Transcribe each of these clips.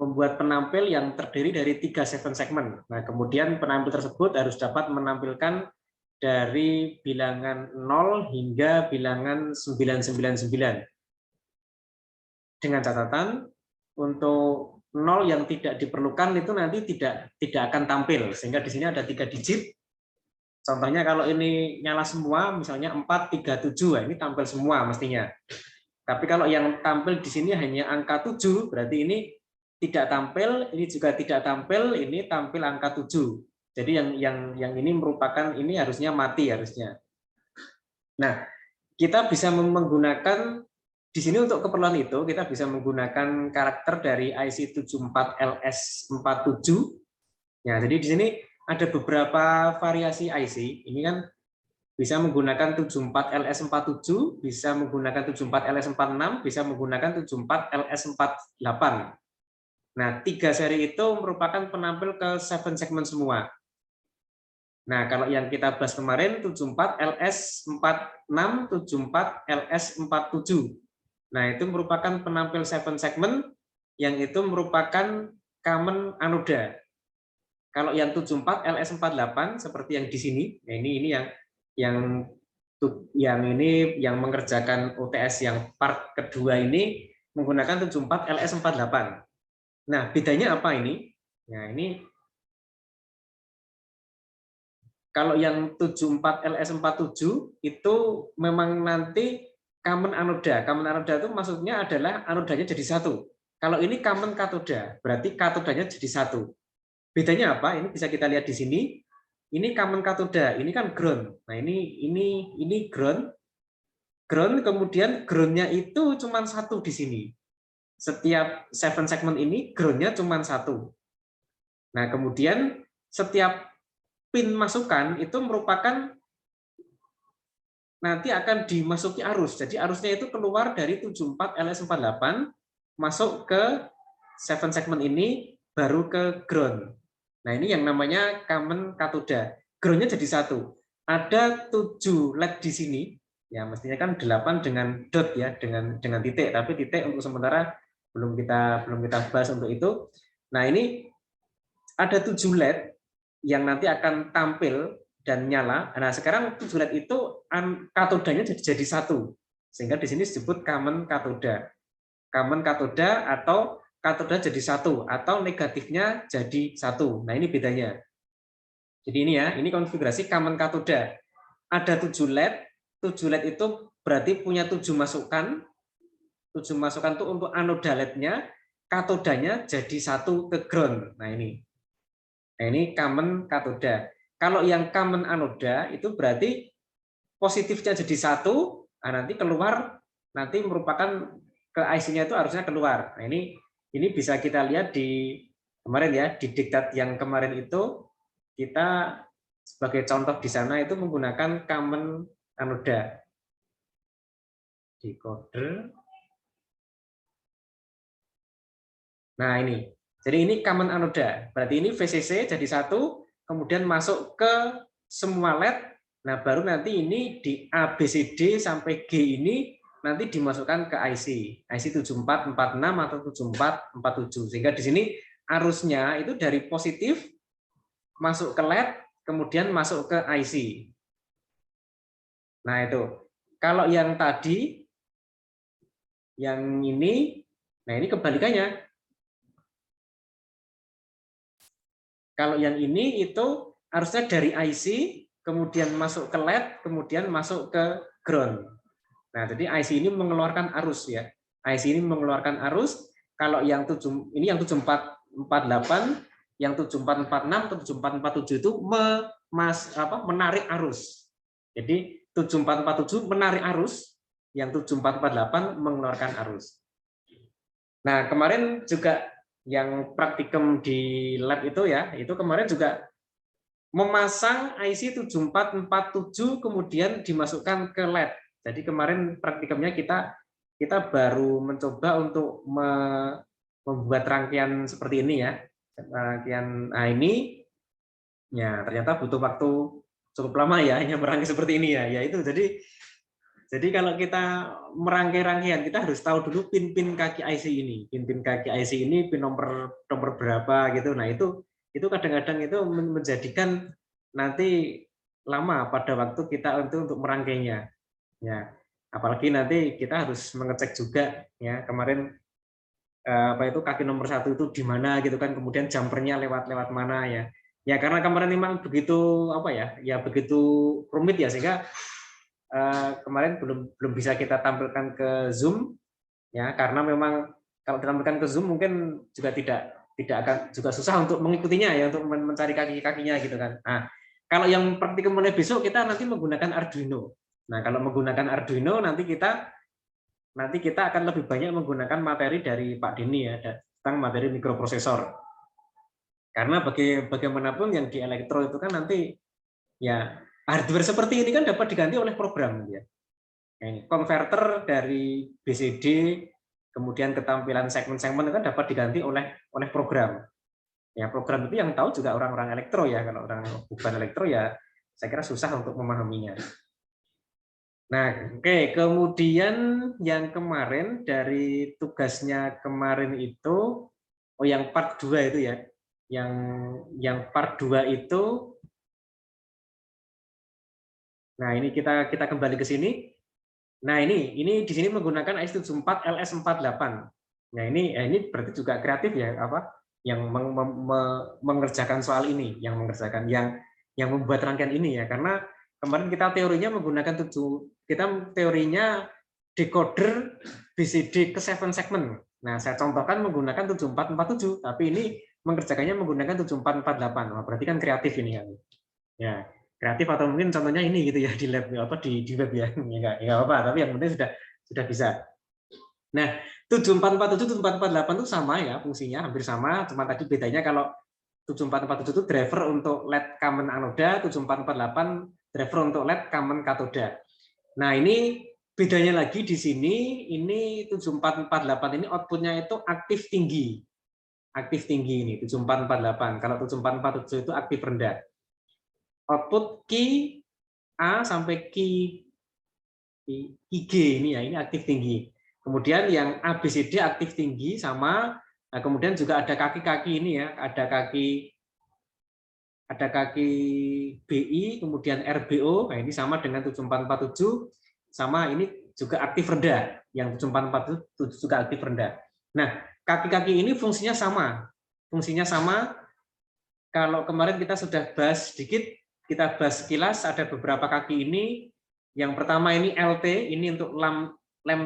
membuat penampil yang terdiri dari 3 7 segmen. Nah, kemudian penampil tersebut harus dapat menampilkan dari bilangan 0 hingga bilangan 999. Dengan catatan, untuk 0 yang tidak diperlukan itu nanti tidak akan tampil, sehingga di sini ada 3 digit. Contohnya kalau ini nyala semua, misalnya 4, 3, 7, ini tampil semua mestinya. Tapi kalau yang tampil di sini hanya angka 7, berarti ini tidak tampil, ini juga tidak tampil, ini tampil angka 7. Jadi yang ini merupakan, ini harusnya mati harusnya. Nah, kita bisa menggunakan di sini untuk keperluan itu, kita bisa menggunakan karakter dari IC 74LS47. Ya, jadi di sini ada beberapa variasi IC. Ini kan bisa menggunakan 74LS47, bisa menggunakan 74LS46, bisa menggunakan 74LS48. Nah, 3 seri itu merupakan penampil ke 7 segmen semua. Nah, kalau yang kita bahas kemarin 74LS46, 74LS47. Nah, itu merupakan penampil 7 segmen yang itu merupakan common anoda. Kalau yang 74LS48 seperti yang di sini, nah ini yang mengerjakan UTS yang part kedua ini menggunakan 74LS48. Nah, bedanya apa ini? Nah, ini kalau yang 74LS47 itu memang nanti common anoda. Common anoda itu maksudnya adalah anodanya jadi satu. Kalau ini common katoda, berarti katodanya jadi satu. Bedanya apa? Ini bisa kita lihat di sini. Ini common katoda, ini kan ground. Nah, ini ground. Ground, kemudian groundnya itu cuma satu di sini. Setiap 7 segmen ini groundnya cuma satu. Nah, kemudian setiap pin masukan itu merupakan nanti akan dimasuki arus. Jadi arusnya itu keluar dari 74LS48 masuk ke 7 segmen ini baru ke ground. Nah, ini yang namanya common katoda. Groundnya jadi satu. Ada 7 LED di sini. Ya, mestinya kan 8 dengan dot ya, dengan titik, tapi titik untuk sementara belum kita bahas untuk itu. Nah, ini ada 7 LED yang nanti akan tampil dan nyala. Nah, sekarang 7 LED itu katodanya jadi satu. Sehingga di sini disebut common katoda. Common katoda atau katoda jadi satu, atau negatifnya jadi satu. Nah, ini bedanya. Jadi ini ya, ini konfigurasi common katoda. Ada 7 LED, 7 LED itu berarti punya 7 masukan. 7 masukan itu untuk anoda LED-nya, katodanya jadi satu ke ground. Nah, ini common katoda. Kalau yang common anoda itu berarti positifnya jadi satu, nah nanti keluar, nanti merupakan ke IC-nya itu harusnya keluar. Nah, ini bisa kita lihat di kemarin ya, di diktat yang kemarin itu kita sebagai contoh di sana itu menggunakan common anoda. Decoder. Nah, ini. Jadi ini common anoda. Berarti ini VCC jadi satu, kemudian masuk ke semua LED. Nah, baru nanti ini di A, B, C, D sampai G ini nanti dimasukkan ke IC. IC 7446 atau 7447. Sehingga di sini arusnya itu dari positif masuk ke LED, kemudian masuk ke IC. Nah, itu. Kalau yang tadi, yang ini, nah ini kebalikannya. Kalau yang ini itu harusnya dari IC, kemudian masuk ke LED, kemudian masuk ke ground. Nah, jadi IC ini mengeluarkan arus ya. IC ini mengeluarkan arus. Kalau yang ini yang 7448, yang 7446 atau 7447 itu menarik arus. Jadi 7447 menarik arus, yang 7448 mengeluarkan arus. Nah, kemarin juga yang praktikum di lab itu ya, itu kemarin juga memasang IC 7447 kemudian dimasukkan ke LED. Jadi kemarin praktikumnya kita baru mencoba untuk membuat rangkaian seperti ini ya. Rangkaian ini ya ternyata butuh waktu cukup lama ya hanya merangkai seperti ini ya. Ya itu jadi Jadi kalau kita merangkai rangkaian, kita harus tahu dulu pin-pin kaki IC ini, pin-pin kaki IC ini pin nomor berapa gitu. Nah itu kadang-kadang itu menjadikan nanti lama pada waktu kita untuk merangkainya. Ya, apalagi nanti kita harus mengecek juga ya kemarin apa itu kaki nomor 1 itu di mana gitu kan, kemudian jumpernya lewat mana ya. Ya karena kemarin memang begitu apa ya begitu rumit ya sehingga kemarin belum bisa kita tampilkan ke Zoom ya karena memang kalau ditampilkan ke Zoom mungkin juga tidak akan juga susah untuk mengikutinya ya untuk mencari kaki-kakinya gitu kan. Nah, kalau yang praktikum mulai besok kita nanti menggunakan Arduino. Nah, kalau menggunakan Arduino nanti kita akan lebih banyak menggunakan materi dari Pak Dini ya tentang materi mikroprosesor. Karena bagaimanapun yang di elektro itu kan nanti ya hardware seperti ini kan dapat diganti oleh program ya. Ini konverter dari BCD kemudian ketampilan segmen-segmen kan dapat diganti oleh program. Ya program itu yang tahu juga orang-orang elektro ya. Kalau orang bukan elektro ya saya kira susah untuk memahaminya. Nah, oke, kemudian yang kemarin dari tugasnya kemarin itu yang part 2 itu ya. Yang part 2 itu nah ini kita kembali ke sini. Nah, ini di sini menggunakan IC74 LS48. Nah, ini berarti juga kreatif ya apa yang mengerjakan soal ini, yang mengerjakan yang membuat rangkaian ini ya. Karena kemarin kita teorinya decoder BCD ke 7 segment. Nah, saya contohkan menggunakan 7447, tapi ini mengerjakannya menggunakan 7448. Nah, berarti kan kreatif ini kan. Ya, kreatif atau mungkin contohnya ini gitu ya di lab apa di web ya. Enggak apa, tapi yang penting sudah bisa. Nah, 7447 7448 itu sama ya fungsinya, hampir sama, cuma tadi bedanya kalau 7447 itu driver untuk LED common anoda, 7448 driver untuk LED common katoda. Nah, ini bedanya lagi di sini, ini 7448 ini outputnya itu aktif tinggi. Aktif tinggi ini 7448. Kalau 7447 itu aktif rendah. Output key A sampai key G ini ya, ini aktif tinggi. Kemudian yang ABCD aktif tinggi sama, nah kemudian juga ada kaki-kaki ini ya, ada kaki BI, kemudian RBO, nah ini sama dengan 7447, sama ini juga aktif rendah, yang 7447 juga aktif rendah. Nah, kaki-kaki ini fungsinya sama. Kalau kemarin kita sudah bahas sedikit, kita bahas sekilas, ada beberapa kaki ini. Yang pertama ini LT, ini untuk lamp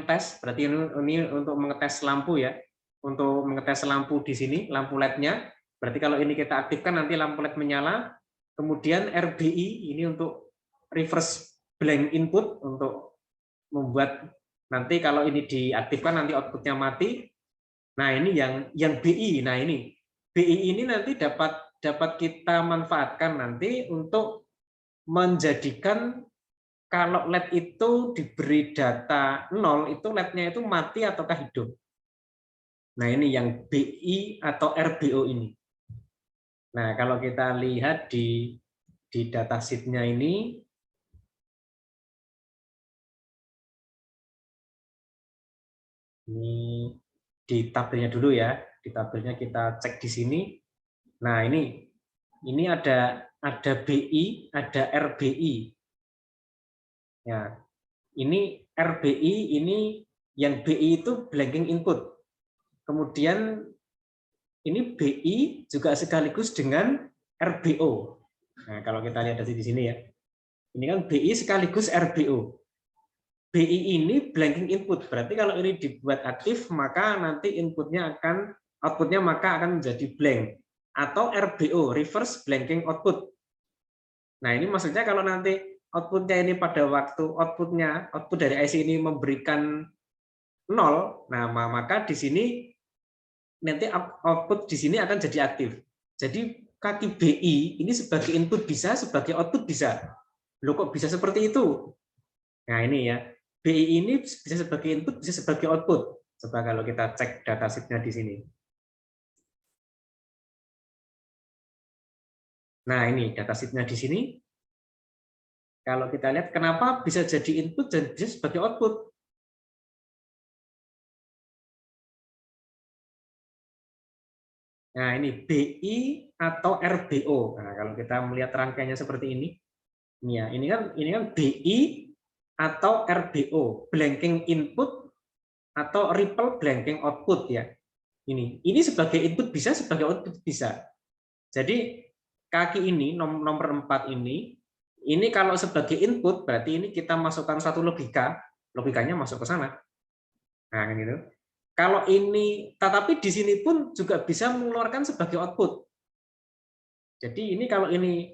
test, berarti ini untuk mengetes lampu ya, untuk mengetes lampu di sini, lampu LED-nya. Berarti kalau ini kita aktifkan nanti lampu LED menyala. Kemudian RBI ini untuk reverse blank input, untuk membuat nanti kalau ini diaktifkan nanti outputnya mati. Nah ini yang BI, nah ini BI ini nanti dapat kita manfaatkan nanti untuk menjadikan kalau LED itu diberi data 0, itu LED-nya itu mati ataukah hidup. Nah ini yang BI atau RBO ini. Nah kalau kita lihat di datasheet-nya ini di tabelnya dulu ya, di tabelnya kita cek di sini. Nah ini ada BI, ada RBI. Ya, ini RBI, ini yang BI itu blanking input. Kemudian ini BI juga sekaligus dengan RBO. Nah, kalau kita lihat dari sini ya. Ini kan BI sekaligus RBO. BI ini blanking input. Berarti kalau ini dibuat aktif, maka nanti outputnya maka akan menjadi blank. Atau RBO, reverse blanking output. Nah, ini maksudnya kalau nanti outputnya ini pada waktu output dari IC ini memberikan 0, nah maka di sini nanti output di sini akan jadi aktif. Jadi kaki BI ini sebagai input bisa, sebagai output bisa. Loh kok bisa seperti itu? Nah ini ya, BI ini bisa sebagai input, bisa sebagai output. Coba kalau kita cek datasheet-nya di sini. Nah ini datasheet-nya di sini. Kalau kita lihat kenapa bisa jadi input dan bisa sebagai output. Nah, ini BI atau RBO. Nah, kalau kita melihat rangkaiannya seperti ini, ya, ini kan BI atau RBO, blanking input atau ripple blanking output ya. Ini sebagai input bisa, sebagai output bisa. Jadi kaki ini nomor 4 ini kalau sebagai input berarti ini kita masukkan satu logika, logikanya masuk ke sana. Nah, gitu. Kalau ini, tetapi di sini pun juga bisa mengeluarkan sebagai output. Jadi ini kalau ini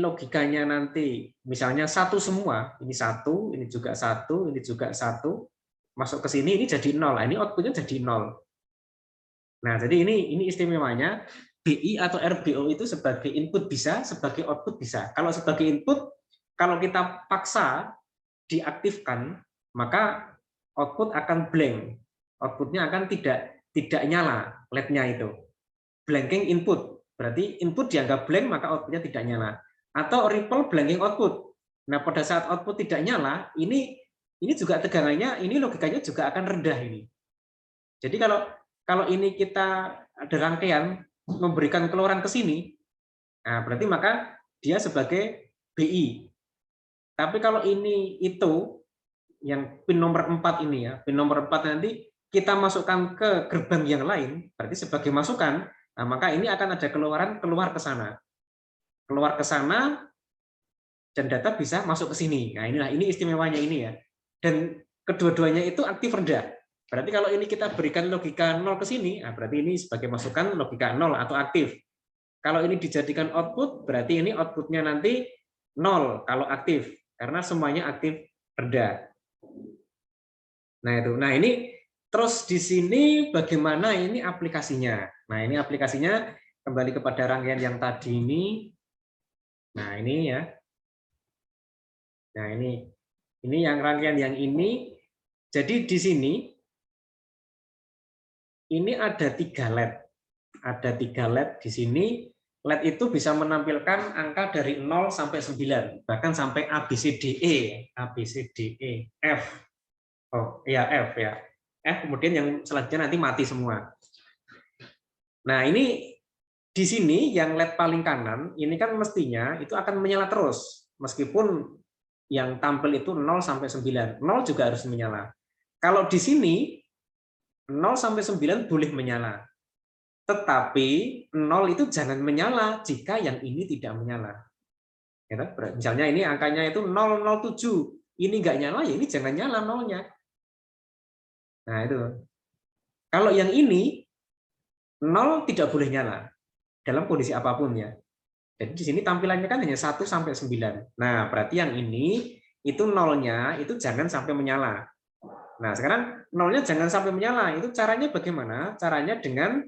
logikanya nanti misalnya satu semua, ini satu, ini juga satu, ini juga satu, masuk ke sini ini jadi 0. Nah, ini outputnya jadi 0. Nah, jadi ini istimewanya BI atau RBO itu sebagai input bisa, sebagai output bisa. Kalau sebagai input, kalau kita paksa diaktifkan, maka output akan blank. Outputnya akan tidak nyala LED-nya itu. Blanking input, berarti input dianggap blank maka outputnya tidak nyala. Atau ripple blanking output. Nah, pada saat output tidak nyala, ini juga tegangannya, ini logikanya juga akan rendah ini. Jadi kalau ini kita ada rangkaian memberikan keluaran ke sini, nah berarti maka dia sebagai BI. Tapi kalau ini itu yang pin nomor 4 ini ya, pin nomor 4 nanti kita masukkan ke gerbang yang lain, berarti sebagai masukan, nah maka ini akan ada keluaran keluar ke sana. Keluar ke sana dan data bisa masuk ke sini. Nah, ini istimewanya ini ya. Dan kedua-duanya itu aktif rendah. Berarti kalau ini kita berikan logika 0 ke sini, nah berarti ini sebagai masukan logika 0 atau aktif. Kalau ini dijadikan output, berarti ini outputnya nanti 0 kalau aktif, karena semuanya aktif rendah. Nah itu. Nah ini terus di sini bagaimana ini aplikasinya? Nah ini aplikasinya kembali kepada rangkaian yang tadi ini. Nah ini ya. Nah ini yang rangkaian yang ini. Jadi di sini ini ada 3 LED. Ada 3 LED di sini. LED itu bisa menampilkan angka dari 0 sampai 9, bahkan sampai ABCDE, ABCDE, F. Oh, ya F ya. F kemudian yang selanjutnya nanti mati semua. Nah, ini di sini yang LED paling kanan ini kan mestinya itu akan menyala terus meskipun yang tampil itu 0 sampai 9. 0 juga harus menyala. Kalau di sini 0 sampai 9 boleh menyala. Tetapi 0 itu jangan menyala jika yang ini tidak menyala. Misalnya ini angkanya itu 007. Ini nggak nyala, ya ini jangan nyala 0-nya. Nah, itu. Kalau yang ini 0 tidak boleh nyala dalam kondisi apapun ya. Jadi di sini tampilannya kan hanya 1 sampai 9. Nah, berarti yang ini itu 0-nya itu jangan sampai menyala. Nah, sekarang 0-nya jangan sampai menyala. Itu caranya bagaimana? Caranya dengan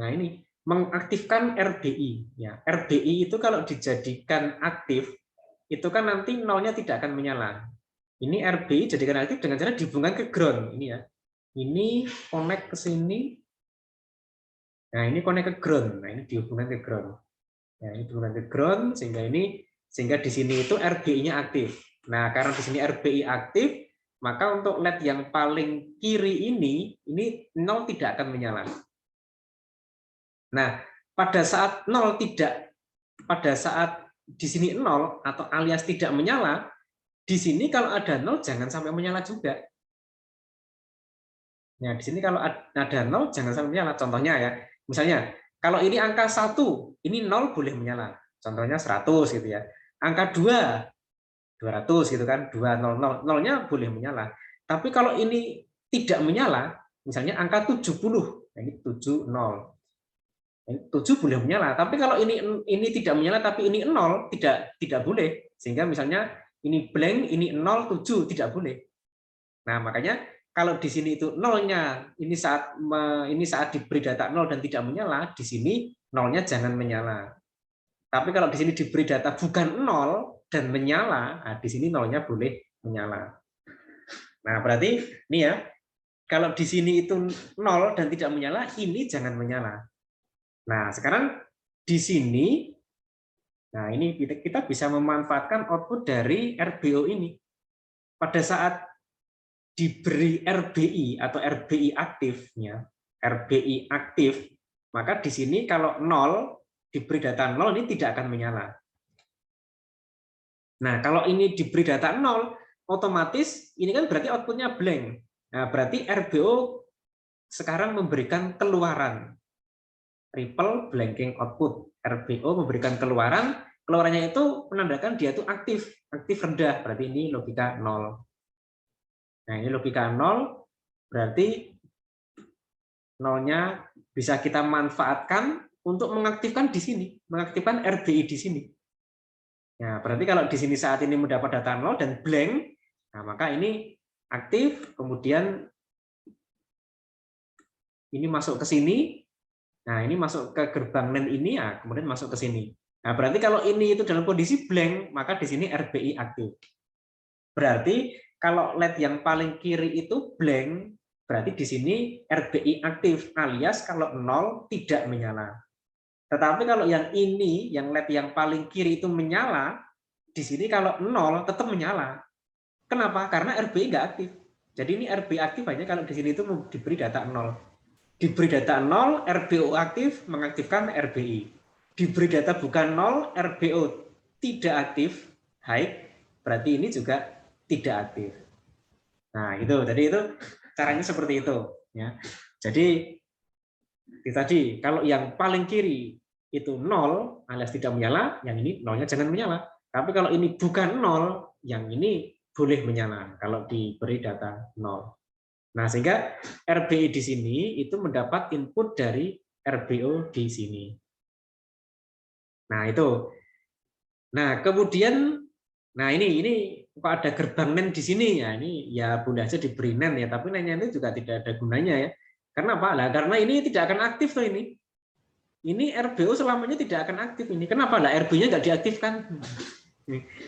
ini mengaktifkan RBI ya. RBI itu kalau dijadikan aktif itu kan nanti 0-nya tidak akan menyala. Ini RBI jadikan aktif dengan cara dihubungkan ke ground ini ya. Ini connect ke sini. Nah, ini connect ke ground. Nah, ini dihubungkan ke ground. Nah, ini dihubungkan ke ground sehingga di sini itu RBI-nya aktif. Nah, karena di sini RBI aktif, maka untuk LED yang paling kiri ini 0 tidak akan menyala. Nah, pada saat di sini 0 atau alias tidak menyala, di sini kalau ada 0 jangan sampai menyala juga. Nah, di sini kalau ada 0 jangan sampai menyala. Contohnya ya, misalnya kalau ini angka 1, ini 0 boleh menyala. Contohnya 100 gitu ya. Angka 2, 200 gitu kan, 200, 0-nya boleh menyala. Tapi kalau ini tidak menyala, misalnya angka 70, ini 70. 7 boleh menyala, tapi kalau ini tidak menyala tapi ini 0 tidak boleh. Sehingga misalnya ini blank, ini 0, 7 tidak boleh. Nah, makanya kalau di sini itu 0-nya ini saat diberi data 0 dan tidak menyala, di sini 0-nya jangan menyala. Tapi kalau di sini diberi data bukan 0 dan menyala, nah di sini 0-nya boleh menyala. Nah, berarti ini ya, kalau di sini itu 0 dan tidak menyala, ini jangan menyala. Nah, sekarang di sini Nah, ini kita bisa memanfaatkan output dari RBO ini. Pada saat diberi RBI atau RBI aktifnya, RBI aktif, maka di sini kalau 0, diberi data 0, ini tidak akan menyala. Nah, kalau ini diberi data 0, otomatis ini kan berarti outputnya blank. Nah, berarti RBO sekarang memberikan keluaran. Ripple blanking output. RBO memberikan keluaran, keluarannya itu menandakan dia itu aktif, aktif rendah, berarti ini logika 0. Nah, ini logika 0, berarti 0-nya bisa kita manfaatkan untuk mengaktifkan di sini, mengaktifkan RBI di sini. Nah, berarti kalau di sini saat ini mendapat data 0 dan blank, nah maka ini aktif, kemudian ini masuk ke sini. Nah, ini masuk ke gerbang NAND ini, ya, kemudian masuk ke sini. Nah, berarti kalau ini itu dalam kondisi blank, maka di sini RBI aktif. Berarti kalau LED yang paling kiri itu blank, berarti di sini RBI aktif, alias kalau 0 tidak menyala. Tetapi kalau yang ini, yang LED yang paling kiri itu menyala, di sini kalau 0 tetap menyala. Kenapa? Karena RBI nggak aktif. Jadi ini RBI aktif hanya kalau di sini itu diberi data 0. Diberi data 0, RBO aktif, mengaktifkan RBI. Diberi data bukan 0, RBO tidak aktif, high, berarti ini juga tidak aktif. Nah, itu. Jadi itu caranya seperti itu. Ya. Jadi tadi kalau yang paling kiri itu 0 alias tidak menyala, yang ini 0-nya jangan menyala. Tapi kalau ini bukan 0, yang ini boleh menyala kalau diberi data 0. Nah, sehingga RBI di sini itu mendapat input dari RBO di sini. Nah, itu. Nah, kemudian ini kok ada gerbang NAND di sini ya. Ini ya boleh aja diberi NAND ya, tapi NAND ini juga tidak ada gunanya ya. Karena apa? Lah, karena ini tidak akan aktif tuh ini. Ini RBO selamanya tidak akan aktif ini. Kenapa? Lah RB-nya nggak diaktifkan.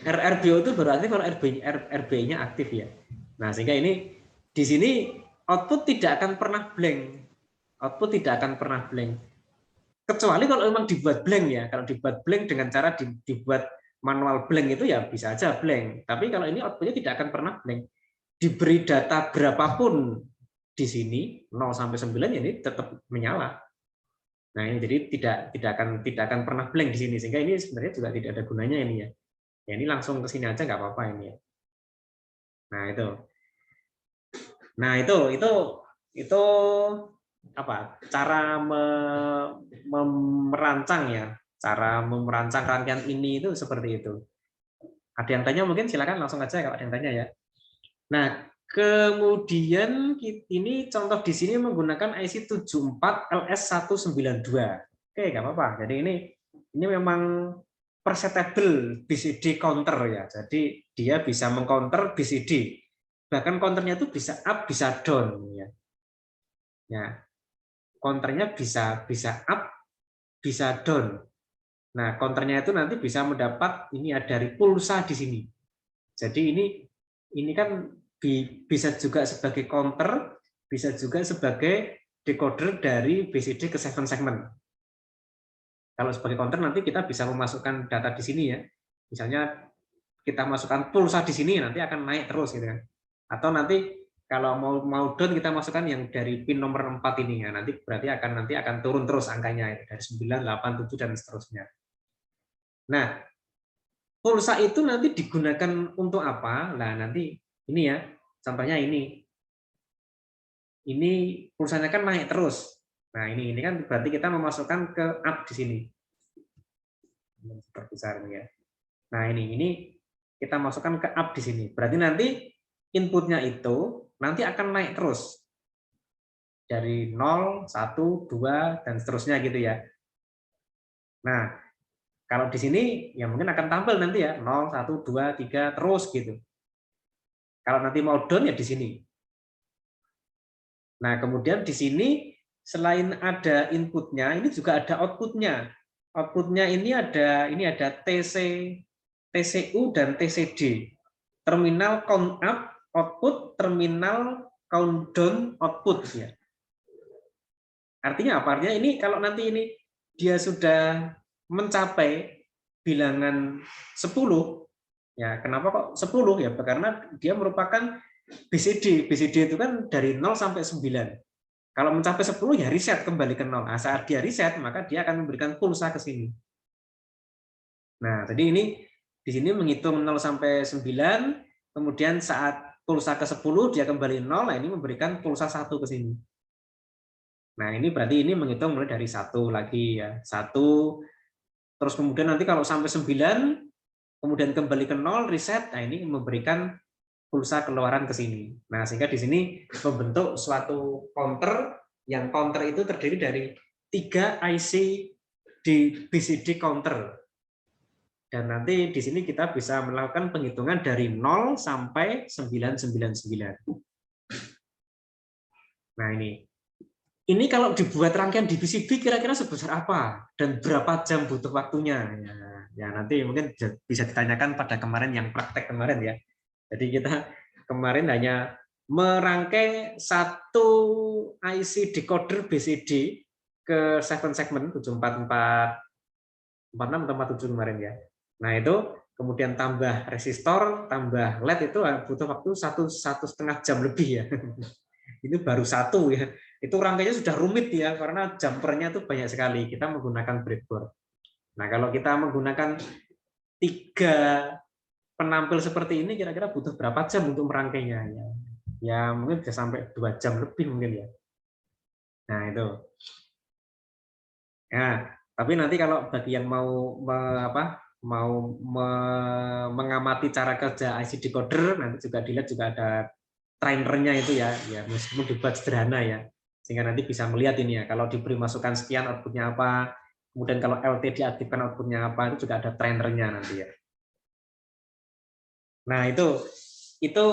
RBO itu baru aktif kalau RBI-nya aktif ya. Nah, sehingga ini di sini output tidak akan pernah blank. Output tidak akan pernah blank. Kecuali kalau memang dibuat blank ya. Kalau dibuat blank dengan cara dibuat manual blank itu ya bisa aja blank. Tapi kalau ini outputnya tidak akan pernah blank. Diberi data berapapun di sini 0 sampai 9 ya ini tetap menyala. Nah, ini jadi tidak akan pernah blank di sini, sehingga ini sebenarnya juga tidak ada gunanya ini ya. Ya ini langsung ke sini aja nggak apa-apa ini ya. Nah, itu. Nah, itu apa? Cara merancang ya. Cara merancang rangkaian ini itu seperti itu. Ada yang tanya mungkin silakan langsung aja kalau ada yang tanya ya. Nah, kemudian ini contoh di sini menggunakan IC 74LS192. Oke, nggak apa-apa. Jadi ini memang perceivable BCD counter ya. Jadi dia bisa mengcounter BCD. Bahkan counternya itu bisa up, bisa down ya. Ya, counternya bisa up, bisa down. Nah, counternya itu nanti bisa mendapat ini ada dari pulsa di sini. Jadi ini kan bisa juga sebagai counter, bisa juga sebagai decoder dari BCD ke 7 segment. Kalau sebagai counter nanti kita bisa memasukkan data di sini ya. Misalnya kita masukkan pulsa di sini nanti akan naik terus gitu kan. Atau nanti kalau mau down kita masukkan yang dari pin nomor 4 ini ya. Nanti berarti akan turun terus angkanya dari 9, 8, 7 dan seterusnya. Nah, pulsa itu nanti digunakan untuk apa? Nah, nanti ini ya. Contohnya ini. Ini pulsanya kan naik terus. Nah, ini kan berarti kita memasukkan ke up di sini. Besar ya. Nah, ini kita masukkan ke up di sini. Berarti nanti inputnya itu nanti akan naik terus. Dari 0, 1, 2 dan seterusnya gitu ya. Nah, kalau di sini ya mungkin akan tampil nanti ya 0, 1, 2, 3 terus gitu. Kalau nanti mau down ya di sini. Nah, kemudian di sini selain ada inputnya, ini juga ada outputnya. Outputnya ini ada TCU dan TCD. Terminal count up output, terminal count down output ya. Artinya apa? Artinya ini kalau nanti ini dia sudah mencapai bilangan 10, ya kenapa kok 10? Ya karena dia merupakan BCD. BCD itu kan dari 0 sampai 9. Kalau mencapai 10 ya reset kembali ke 0. Nah, saat dia reset maka dia akan memberikan pulsa ke sini. Nah, jadi ini di sini menghitung 0 sampai 9, kemudian saat pulsa ke 10 dia kembali 0, nah ini memberikan pulsa 1 ke sini. Nah, ini berarti ini menghitung mulai dari 1 lagi ya. 1, terus kemudian nanti kalau sampai 9, kemudian kembali ke 0, reset, nah ini memberikan pulsa keluaran ke sini. Nah, sehingga di sini membentuk suatu counter, yang counter itu terdiri dari 3 IC di BCD counter. Dan nanti di sini kita bisa melakukan penghitungan dari 0 sampai 999. Nah, ini kalau dibuat rangkaian di PCB kira-kira sebesar apa dan berapa jam butuh waktunya? Ya nanti mungkin bisa ditanyakan pada kemarin yang praktek kemarin ya. Jadi kita kemarin hanya merangkai satu IC decoder BCD ke 7 segmen 744, 46 atau 47 kemarin ya. Nah itu kemudian tambah resistor, tambah LED itu butuh waktu 1,5 jam lebih ya. Ini baru satu ya. Itu rangkainya sudah rumit ya karena jumpernya itu banyak sekali. Kita menggunakan breadboard. Nah kalau kita menggunakan 3 penampil seperti ini kira-kira butuh berapa jam untuk merangkainya ya? Ya mungkin bisa sampai 2 jam lebih mungkin ya. Nah itu. Ya, tapi nanti kalau bagi yang mau mengamati cara kerja IC decoder nanti juga dilihat juga ada trainernya itu ya meskipun dibuat sederhana ya. Sehingga nanti bisa melihat ini ya, kalau diberi masukan sekian outputnya apa, kemudian kalau LT diaktifkan outputnya apa, itu juga ada trainernya nanti ya. Nah, itu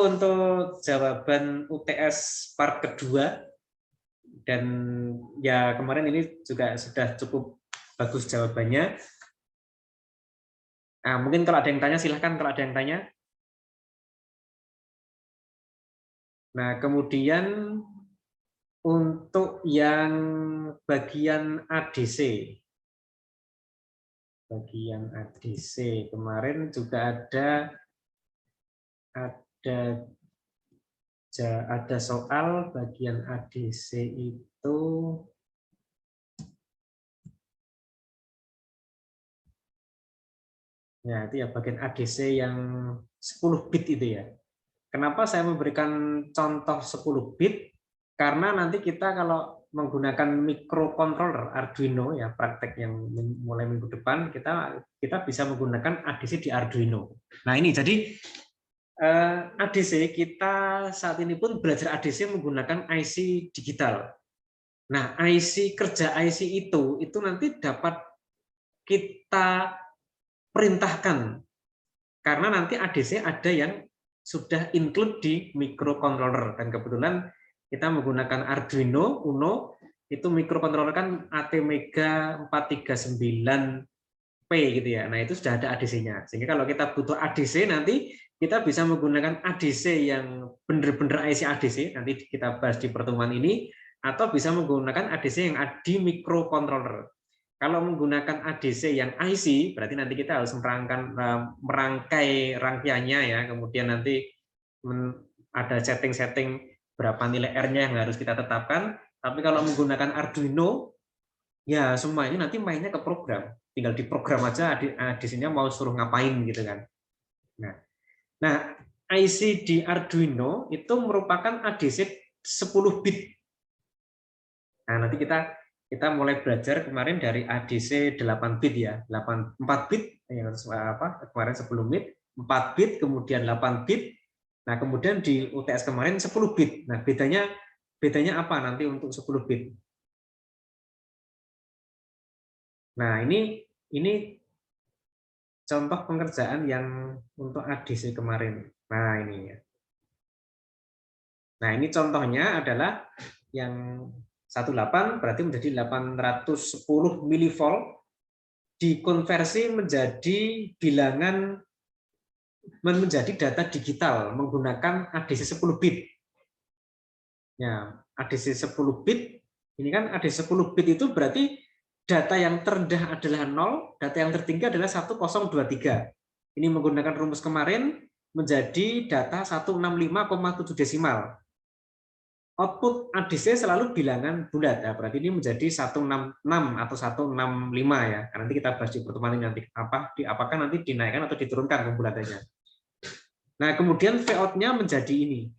untuk jawaban UTS part kedua, dan ya kemarin ini juga sudah cukup bagus jawabannya. Nah, mungkin kalau ada yang tanya silahkan kalau ada yang tanya. Nah, kemudian untuk yang bagian ADC, kemarin juga ada soal bagian ADC itu ya itu ya bagian ADC yang 10 bit itu ya. Kenapa saya memberikan contoh 10 bit? Karena nanti kita kalau menggunakan microcontroller Arduino ya praktek yang mulai minggu depan kita bisa menggunakan ADC di Arduino. Nah ini jadi ADC kita saat ini pun belajar ADC menggunakan IC digital. Nah kerja IC itu nanti dapat kita perintahkan karena nanti ADC ada yang sudah include di microcontroller dan kebetulan kita menggunakan Arduino Uno itu microcontroller kan ATmega 439P gitu ya. Nah, itu sudah ada ADC-nya. Sehingga kalau kita butuh ADC nanti kita bisa menggunakan ADC yang benar-benar IC ADC, nanti kita bahas di pertemuan ini, atau bisa menggunakan ADC yang ada di microcontroller. Kalau menggunakan ADC yang IC, berarti nanti kita harus merangkai rangkaiannya ya, kemudian nanti ada setting-setting berapa nilai R-nya yang harus kita tetapkan. Tapi kalau menggunakan Arduino, ya semua ini nanti mainnya ke program. Tinggal diprogram aja ADC-nya mau suruh ngapain gitu kan. Nah, IC di Arduino itu merupakan ADC 10 bit. Nah, nanti kita mulai belajar kemarin dari ADC 8 bit ya, 4 bit yang kemarin 10 bit, 4 bit kemudian 8 bit. Nah, kemudian di UTS kemarin 10 bit. Nah, bedanya apa nanti untuk 10 bit? Nah, ini contoh pengerjaan yang untuk ADC kemarin. Nah, ini ya. Nah, ini contohnya adalah yang 18 berarti menjadi 810 milivolt dikonversi menjadi bilangan menjadi data digital menggunakan ADC 10 bit. Ya, ADC 10 bit ini kan ADC 10 bit itu berarti data yang terendah adalah 0, data yang tertinggi adalah 1023. Ini menggunakan rumus kemarin menjadi data 165,7 desimal. Output ADC selalu bilangan bulat, ya, berarti ini menjadi 166 atau 165 ya. Nanti kita bahas di pertemuan ini nanti apakah nanti dinaikkan atau diturunkan kebulatannya. Nah, kemudian V-out-nya menjadi ini.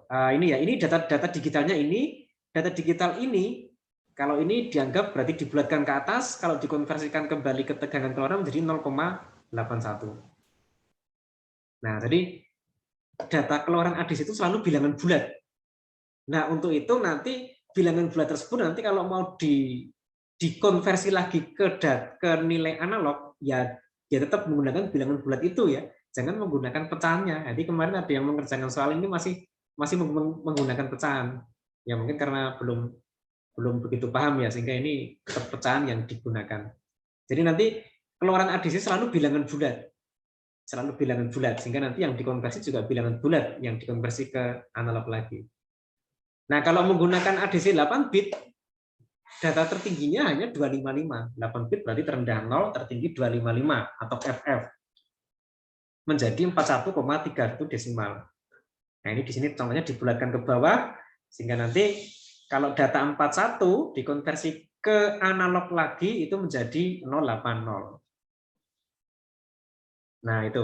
Ini ya, ini data digitalnya ini, data digital ini kalau ini dianggap berarti dibulatkan ke atas, kalau dikonversikan kembali ke tegangan keluaran menjadi 0,81. Nah, jadi data keluaran ADC itu selalu bilangan bulat. Nah, untuk itu nanti bilangan bulat tersebut nanti kalau mau dikonversi lagi ke nilai analog, ya tetap menggunakan bilangan bulat itu ya. Jangan menggunakan pecahannya. Jadi kemarin ada yang mengerjakan soal ini masih menggunakan pecahan. Ya mungkin karena belum begitu paham ya, sehingga ini tetap pecahan yang digunakan. Jadi nanti keluaran ADC selalu bilangan bulat. Selalu bilangan bulat, sehingga nanti yang dikonversi juga bilangan bulat yang dikonversi ke analog lagi. Nah, kalau menggunakan ADC 8 bit, data tertingginya hanya 255. 8 bit berarti terendah 0, tertinggi 255 atau FF. Menjadi 41,31 desimal. Nah, ini di sini contohnya dibulatkan ke bawah, sehingga nanti kalau data 41 dikonversi ke analog lagi itu menjadi 080. Nah, itu.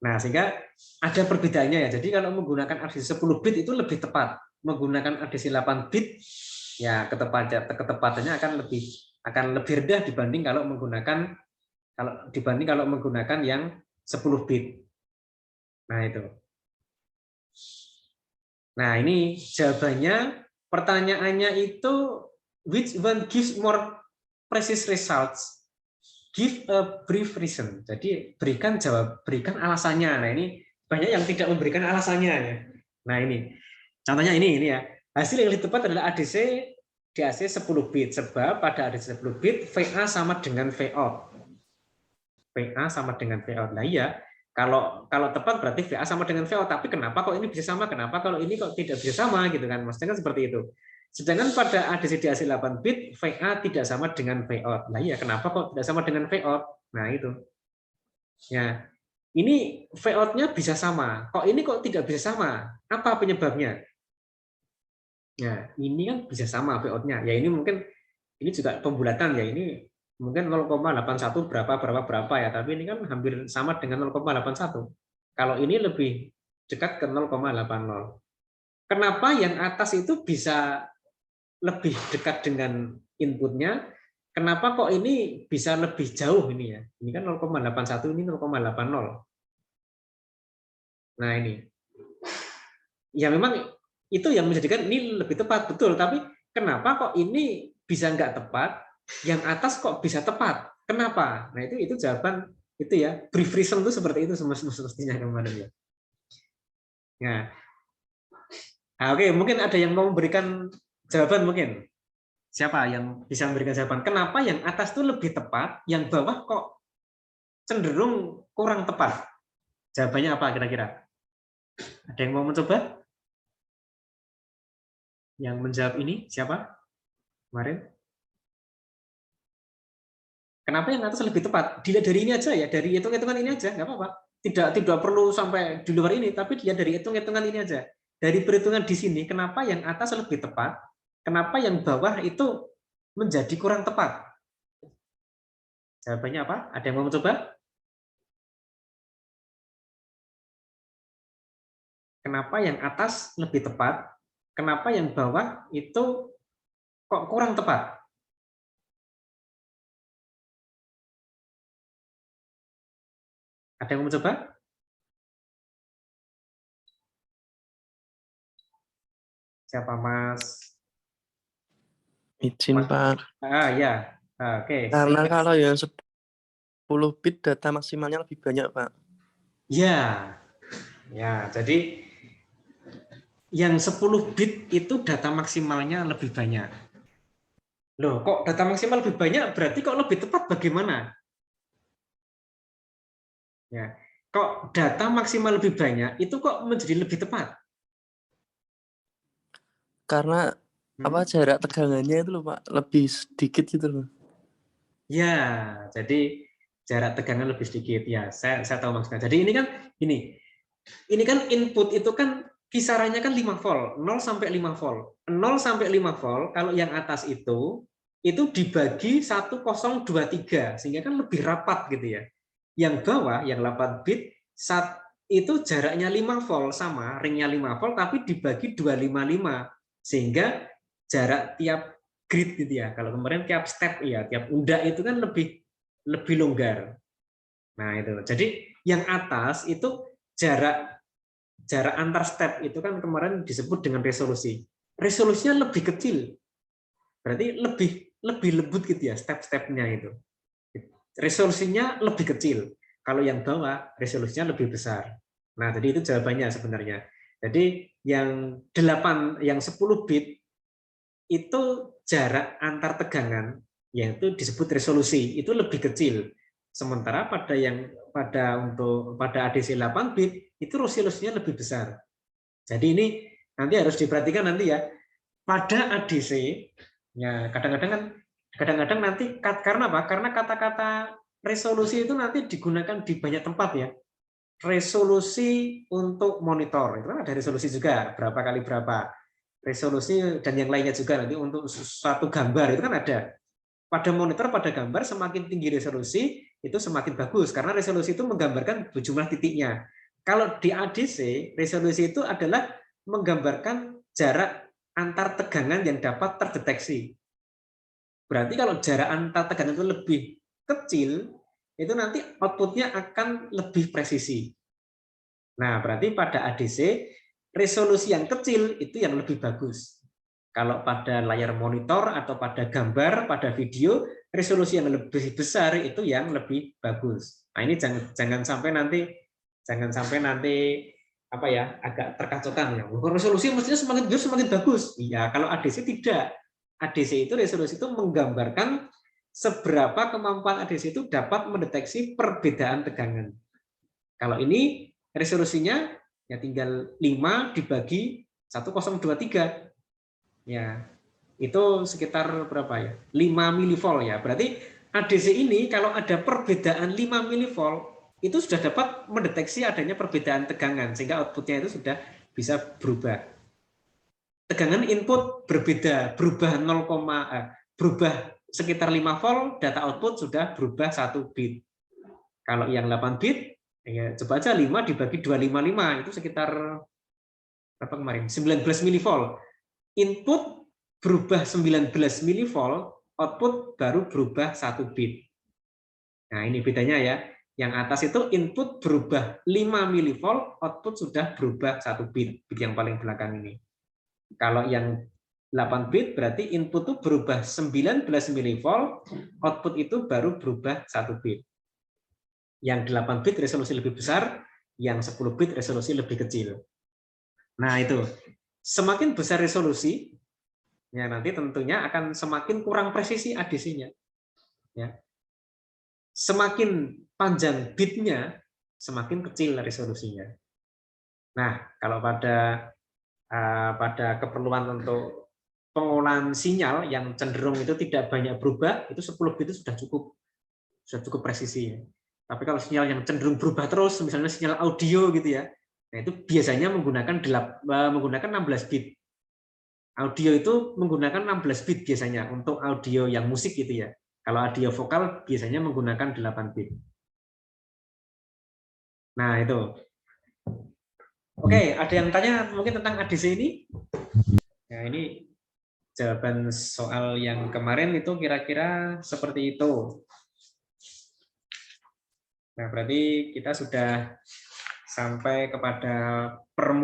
Nah, sehingga ada perbedaannya ya. Jadi kalau menggunakan ADC 10 bit itu lebih tepat. Menggunakan ADC 8 bit ya ketepatannya akan lebih rendah dibanding kalau menggunakan yang 10 bit. Nah, itu. Nah, ini jawabannya. Pertanyaannya itu which one gives more precise results? Give a brief reason. Jadi berikan alasannya. Nah, ini banyak yang tidak memberikan alasannya ya. Nah, ini. Contohnya ini ya. Hasil yang lebih tepat adalah ADC DAC 10 bit sebab pada ADC 10 bit VA sama dengan VOUT. VA sama dengan VOUT. Nah, iya. Kalau tepat berarti VA sama dengan VOUT, tapi kenapa kok ini bisa sama? Kenapa kalau ini kok tidak bisa sama gitu kan? Maksudnya kan seperti itu. Sedangkan pada ADC DAC 8 bit VA tidak sama dengan VOUT. Nah, iya, kenapa kok tidak sama dengan VOUT? Nah, itu. Ya. Ini VOUT-nya bisa sama. Kok ini kok tidak bisa sama? Apa penyebabnya? Ya, ini kan bisa sama VOUT-nya. Ya, ini mungkin ini juga pembulatan ya. Ini mungkin 0,81 berapa ya, tapi ini kan hampir sama dengan 0,81. Kalau ini lebih dekat ke 0,80. Kenapa yang atas itu bisa lebih dekat dengan inputnya? Kenapa kok ini bisa lebih jauh ini ya? Ini kan 0,81, ini 0,80. Nah, ini. Ya memang itu yang menjadikan ini lebih tepat, betul. Tapi kenapa kok ini bisa nggak tepat, yang atas kok bisa tepat? Kenapa? Nah, itu jawaban itu ya. Brief reason itu seperti itu semestinya kemarin ya. Nah, oke, mungkin ada yang mau memberikan jawaban mungkin. Siapa yang bisa memberikan jawaban? Kenapa yang atas itu lebih tepat, yang bawah kok cenderung kurang tepat? Jawabannya apa kira-kira? Ada yang mau mencoba? Yang menjawab ini siapa? Kemarin? Kenapa yang atas lebih tepat? Dilihat dari ini aja ya, dari hitung-hitungan ini aja, nggak apa-apa. Tidak perlu sampai di luar ini, tapi dilihat dari hitung-hitungan ini aja. Dari perhitungan di sini, kenapa yang atas lebih tepat? Kenapa yang bawah itu menjadi kurang tepat? Jawabannya apa? Ada yang mau mencoba? Kenapa yang atas lebih tepat? Kenapa yang bawah itu kok kurang tepat? Ada yang mau mencoba? Siapa Mas? Izin, Pak. Ya. Oke. Karena kalau yang 10 bit data maksimalnya lebih banyak, Pak. Ya. Ya, jadi yang 10 bit itu data maksimalnya lebih banyak. Loh, kok data maksimal lebih banyak berarti kok lebih tepat bagaimana? Ya. Kok data maksimal lebih banyak itu kok menjadi lebih tepat? Karena Apa jarak tegangannya itu loh Pak, lebih sedikit gitu loh. Ya, jadi jarak tegangan lebih sedikit. Ya, saya tahu maksudnya. Jadi ini kan input itu kan kisarannya kan 5 volt, 0 sampai 5 volt. 0 sampai 5 volt kalau yang atas itu dibagi 1023 sehingga kan lebih rapat gitu ya. Yang bawah yang 8 bit itu jaraknya 5 volt sama, ringnya 5 volt tapi dibagi 255 sehingga jarak tiap grid gitu ya. Kalau kemarin tiap step ya, tiap undak itu kan lebih longgar. Nah, itu. Jadi yang atas itu jarak antar step itu kan kemarin disebut dengan resolusi. Resolusinya lebih kecil. Berarti lebih lembut gitu ya step-stepnya itu. Resolusinya lebih kecil. Kalau yang bawah resolusinya lebih besar. Nah, jadi itu jawabannya sebenarnya. Jadi yang 10 bit itu jarak antar tegangan yaitu disebut resolusi itu lebih kecil. Sementara pada ADC 8 bit itu resolusinya lebih besar. Jadi ini nanti harus diperhatikan nanti ya. Pada ADC ya kadang-kadang nanti karena apa? Karena kata-kata resolusi itu nanti digunakan di banyak tempat ya. Resolusi untuk monitor itu kan ada resolusi juga berapa kali berapa. Resolusi dan yang lainnya juga nanti untuk suatu gambar itu kan ada. Pada monitor, pada gambar semakin tinggi resolusi itu semakin bagus karena resolusi itu menggambarkan jumlah titiknya. Kalau di ADC resolusi itu adalah menggambarkan jarak antar tegangan yang dapat terdeteksi. Berarti kalau jarak antar tegangan itu lebih kecil, itu nanti outputnya akan lebih presisi. Nah, berarti pada ADC, resolusi yang kecil itu yang lebih bagus. Kalau pada layar monitor atau pada gambar, pada video, resolusi yang lebih besar itu yang lebih bagus. Nah, ini jangan sampai nanti apa ya agak terkacaukan ya. Resolusi mestinya semakin besar semakin bagus. Iya, kalau ADC tidak. ADC itu resolusi itu menggambarkan seberapa kemampuan ADC itu dapat mendeteksi perbedaan tegangan. Kalau ini resolusinya ya tinggal 5 dibagi 1023. Ya, itu sekitar berapa ya? 5 milivolt ya. Berarti ADC ini kalau ada perbedaan 5 milivolt itu sudah dapat mendeteksi adanya perbedaan tegangan sehingga outputnya itu sudah bisa berubah. Tegangan input berbeda, berubah berubah sekitar 5 volt, data output sudah berubah 1 bit. Kalau yang 8 bit, ya coba aja 5 dibagi 255 itu sekitar berapa kemarin? 19 milivolt. Input berubah 19 milivolt, output baru berubah 1 bit. Nah, ini bedanya ya. Yang atas itu input berubah 5 milivolt, output sudah berubah 1 bit, bit yang paling belakang ini. Kalau yang 8 bit berarti input itu berubah 19 milivolt, output itu baru berubah 1 bit. Yang 8 bit resolusi lebih besar, yang 10 bit resolusi lebih kecil. Nah, itu. Semakin besar resolusi, ya nanti tentunya akan semakin kurang presisi ADC-nya. Ya. Semakin panjang bitnya, semakin kecil resolusinya. Nah, kalau pada keperluan untuk pengolahan sinyal yang cenderung itu tidak banyak berubah, itu 10 bit itu sudah cukup presisi. Tapi kalau sinyal yang cenderung berubah terus, misalnya sinyal audio gitu ya, nah itu biasanya menggunakan 16 bit. Audio itu menggunakan 16 bit biasanya untuk audio yang musik gitu ya. Kalau audio vokal biasanya menggunakan 8 bit. Nah, itu. Oke, ada yang tanya mungkin tentang ADC ini? Nah, ini jawaban soal yang kemarin itu kira-kira seperti itu. Nah, berarti kita sudah sampai kepada permulaan